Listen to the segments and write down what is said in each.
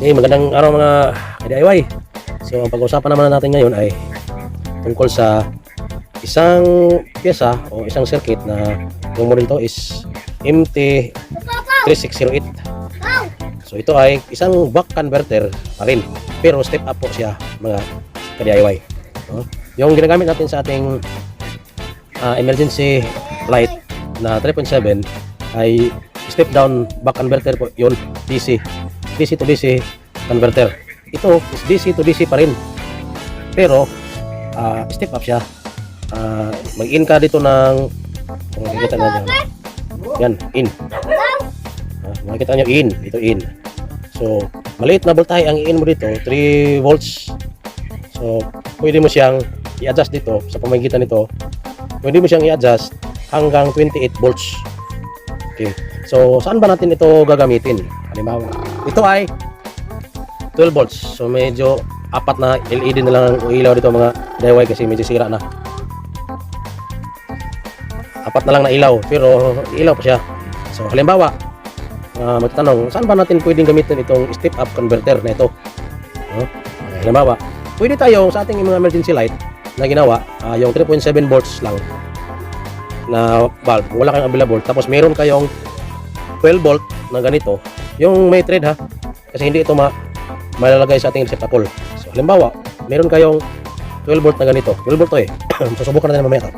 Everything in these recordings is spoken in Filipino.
Okay, magandang araw mga ka-DIY. So, ang pag-uusapan naman natin ngayon ay tungkol sa isang pyesa o isang circuit na yung model to is MT3608. So, ito ay isang buck converter pa rin, pero step up po siya mga ka-DIY. Yung ginagamit natin sa ating emergency light na 3.7 ay step down buck converter po yun, DC to DC converter. Ito is DC to DC pa rin, pero step up siya. Mag-in ka dito ng makikita na dyan. Yan, in. Makikita nyo, in. Dito, in. So, maliit na voltahe ang i-in mo dito, 3 volts. So, pwede mo siyang i-adjust dito sa pamagitan nito. Pwede mo siyang i-adjust hanggang 28 volts. Okay. So, saan ba natin ito gagamitin? Halimbawa, ito ay 12 volts. So, medyo apat na LED na lang ang ilaw dito mga DIY kasi medyo sira na. Apat na lang na ilaw, pero ilaw pa siya. So, halimbawa, magtatanong, saan ba natin pwedeng gamitin itong step up converter na ito? Halimbawa, pwede tayo sa ating mga emergency light na ginawa, yung 3.7 volts lang na bulb, wala kang available, tapos meron kayong 12 volt na ganito, yung may thread ha, kasi hindi ito malalagay sa ating receptacle. So, halimbawa, meron kayong 12 volt na ganito, 12 volt to eh, susubukan natin mamaya ito.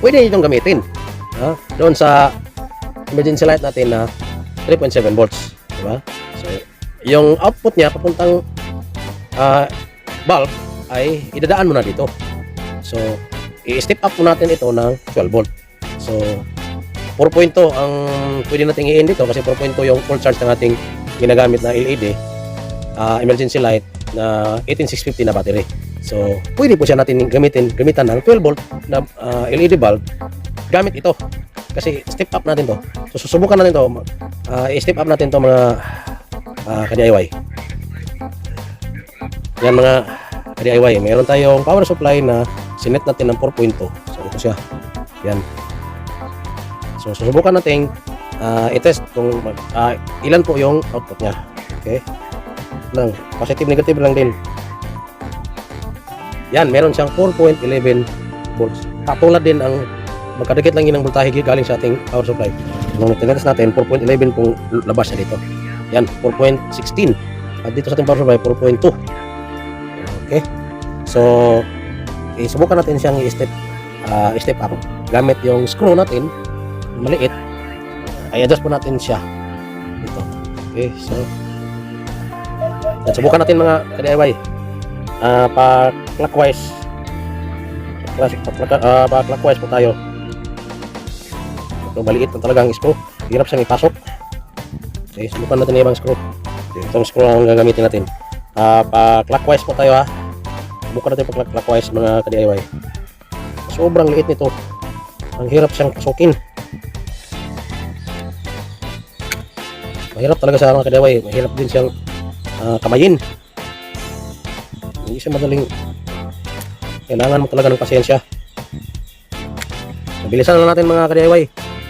Pwede itong gamitin doon sa emergency light natin na 3.7 volts, diba? So, yung output niya papuntang bulb ay idadaan mo na dito. So, i-step up mo natin ito ng 12 volt. So, 4.2 ang pwede natin i-in dito kasi 4.2 yung full charge ng ating ginagamit na LED emergency light na 18650 na battery. So, pwede po siya natin gamitan ng 12 volt na LED bulb gamit ito. Kasi step up natin to. So, susubukan natin to. I-step up natin to mga ka-DIY. Yan mga ka-DIY. Meron tayong power supply na sinet natin ng 4.2. So, ito siya. Yan. So, susubukan natin i-test kung ilan po yung output niya. Okay. Lang, positive negative lang din. Yan, meron siyang 4.11 volts. Katulad din ang magkadikit lang yun ang voltahe galing sa ating power supply. Nung tinetest natin, 4.11 pong labas siya dito. Yan, 4.16. At dito sa ating power supply, 4.2. Okay. So, subukan natin siyang i-step up. Gamit yung screw natin, maliit, ay adjust po natin siya. Dito. Okay, so, at subukan natin mga ka-DIY. Pa-clockwise. Pa-clockwise po tayo. Ito, maliit na talaga ang screw. Hirap siyang ipasok. Okay, subukan natin yung ibang screw. Itong screw ang gagamitin natin. Pa-clockwise po tayo ha. Subukan natin pa-clockwise mga ka-DIY. Sobrang liit nito. Ang hirap siyang pasukin. Mahirap talaga sa mga ka-DIY. Mahirap din siyang kamayin. Hindi siya madaling. Kailangan mo talaga ng pasensya. Bilisan na natin mga ka-DIY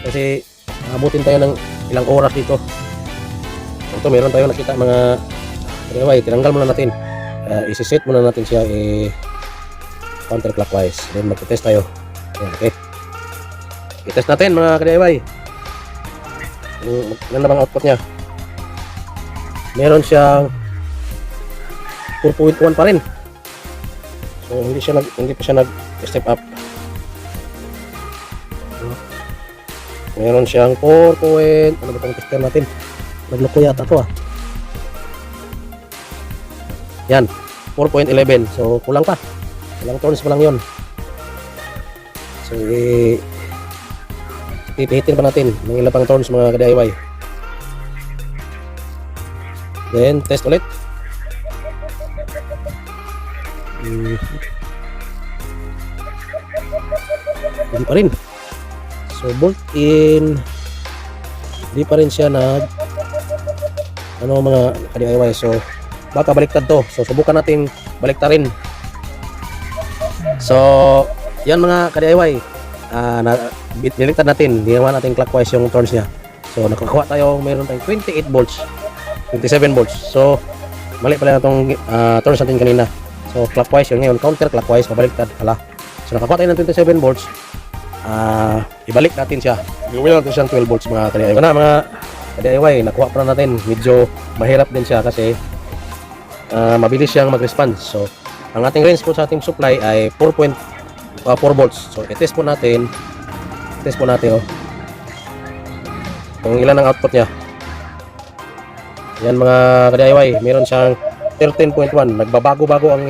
kasi abutin tayo ng ilang oras dito. Ito meron tayo nakita mga ka-DIY. Tinanggal muna natin. Isi-set muna natin siya counterclockwise. Then mag-test tayo. Okay. I-test natin mga ka-DIY. Ano na bang output niya? Meron siyang 4.1 pa rin. So hindi pa siya nag-step up. Meron siyang 4. Ano ba itong tester natin? Nagloko yata ito Yan, 4.11. So kulang pa. Ilang turns pa lang yun. So pipihitin pa natin ng ilang pang turns mga ka-DIY. Then test ulit. Hindi pa rin. So bolt in, hindi pa rin siya mga ka-DIY. So baka baliktad to. So subukan natin baliktarin. So yan mga ka-DIY, biniligtad natin, ginawa natin clockwise yung turns niya. So nakakuha tayo, mayroon tayong 28 volts 27 volts. So, mali pala na itong turns natin kanina. So, clockwise yun. Ngayon, counterclockwise, pabaliktad. Hala. So, nakakuha tayo ng 27 volts. Ibalik natin siya. Gawin natin siyang 12 volts mga ka-DIY. Ito na mga ka-DIY, nakuha pa na natin. Medyo mahirap din siya kasi mabilis siyang mag-respond. So, ang ating range po sa ating supply ay 4.4 volts. So, i-test po natin. Test po natin, oh. Kung ilan ang output niya. Yan mga ka-DIY, meron siyang 13.1. Nagbabago-bago ang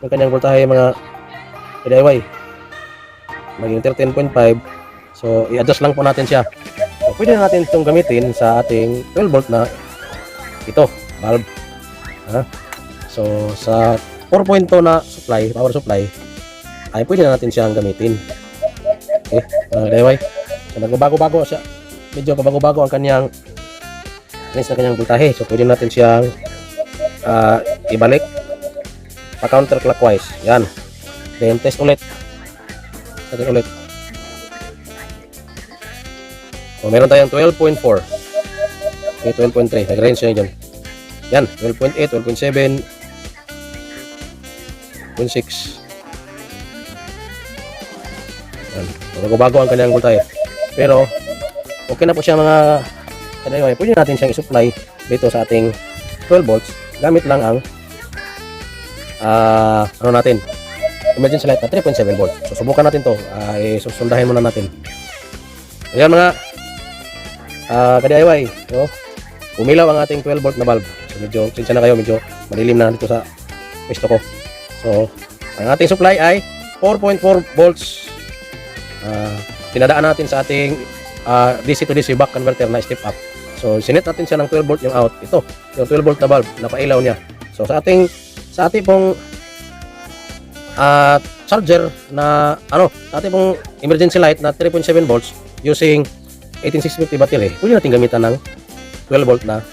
kanyang voltahe mga ka-DIY. Maging 13.5. So, i-adjust lang po natin siya. So, pwede na natin itong gamitin sa ating 12 volt na ito, bulb. So, sa 4.2 na supply, power supply, ay pwede na natin siyang gamitin. Okay, mga ka-DIY. So, nagbabago-bago siya. Medyo kabago-bago ang kanyang range na kanyang voltahe. So, pwede natin siyang ibalik pa counterclockwise. Yan. Then, test ulit. Test ulit. So, meron tayong 12.4. Okay, 12.3. Nag-range siya dyan. Yan. 12.8, 12.7, 12.6. Yan. Bago-bago ang kanyang voltahe. Pero, okay na po siya mga ka-DIY. Pwede natin siyang i-supply dito sa ating 12 volts gamit lang ang ano natin, emergency light na 3.7 volts. So, subukan natin to. Susundahin muna natin. Ayan mga ka-DIY. So, umilaw ang ating 12 volt na bulb. So, medyo, sinsya na kayo, medyo malilim na dito sa pwesto ko. So, ang ating supply ay 4.4 volts. Tinadaan natin sa ating DC to DC back converter na step up. So, sinet natin siya ng 12 volt yung out. Ito, yung 12 volt na bulb, napailaw niya. So, sa ating pong charger na, sa ating pong emergency light na 3.7 volts using 18650 battery, pwede natin gamitan ng 12 volt na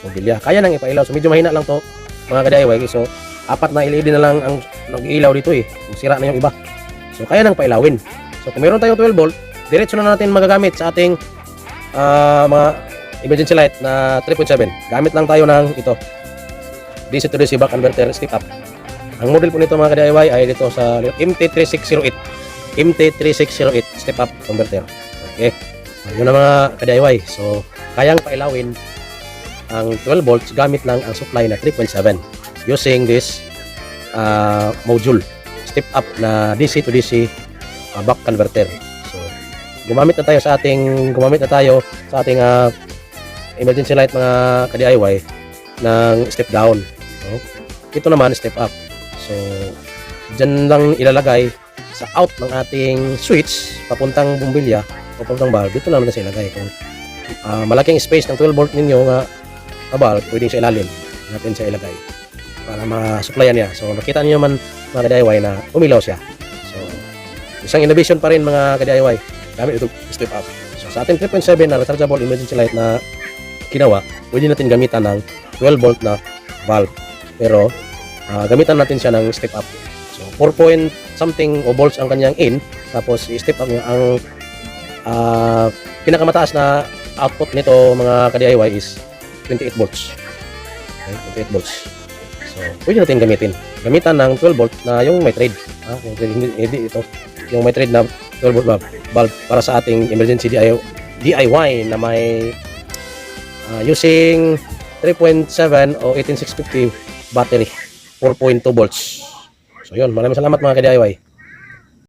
mobilya. Kaya nang ipailaw. So, medyo mahina lang to mga ka-DIY. So, 4 na LED na lang ang nag-iilaw dito eh. Sira na yung iba. So, kaya nang pailawin. So, kung meron tayong 12 volt, diretso na natin magagamit sa ating mga emergency light na 3.7. Gamit lang tayo ng ito, DC to DC back converter step up. Ang model po nito mga ka-DIY ay dito sa MT3608. MT3608 step up converter. Okay. Yun na mga ka-DIY. So, kayang pailawin ang 12 volts gamit lang ang supply na 3.7 using this module step up na DC to DC back converter. So, gumamit na tayo sa ating emergency light mga ka-DIY ng step down. So, ito naman step up. So, dyan lang ilalagay sa out ng ating switch papuntang bumbilya, papuntang bulb. Dito lang natin siya ilagay. Kung malaking space ng 12 volt ninyo nga bulb, pwedeng sa ilalim natin siya ilagay para ma-supplyan niya. So, nakita niyo naman mga ka-DIY na umilaw siya. So, isang innovation pa rin mga ka-DIY gamit itong step up. So, sa ating 3.7 na rechargeable emergency light na ginawa, pwede natin gamitan ng 12 volt na bulb. Pero, gamitan natin siya ng step up. So, 4 point something o volts ang kanyang in. Tapos, i-step up niya ang pinakamataas na output nito mga ka-DIY is 28 volts. Okay, 28 volts. So, pwede natin gamitin. Gamitan ng 12 volt na yung may thread. Hindi ito. Yung may thread na 12 volt bulb para sa ating emergency DIY na may using 3.7 o 18650 battery, 4.2 volts. So yun, maraming salamat mga ka-DIY.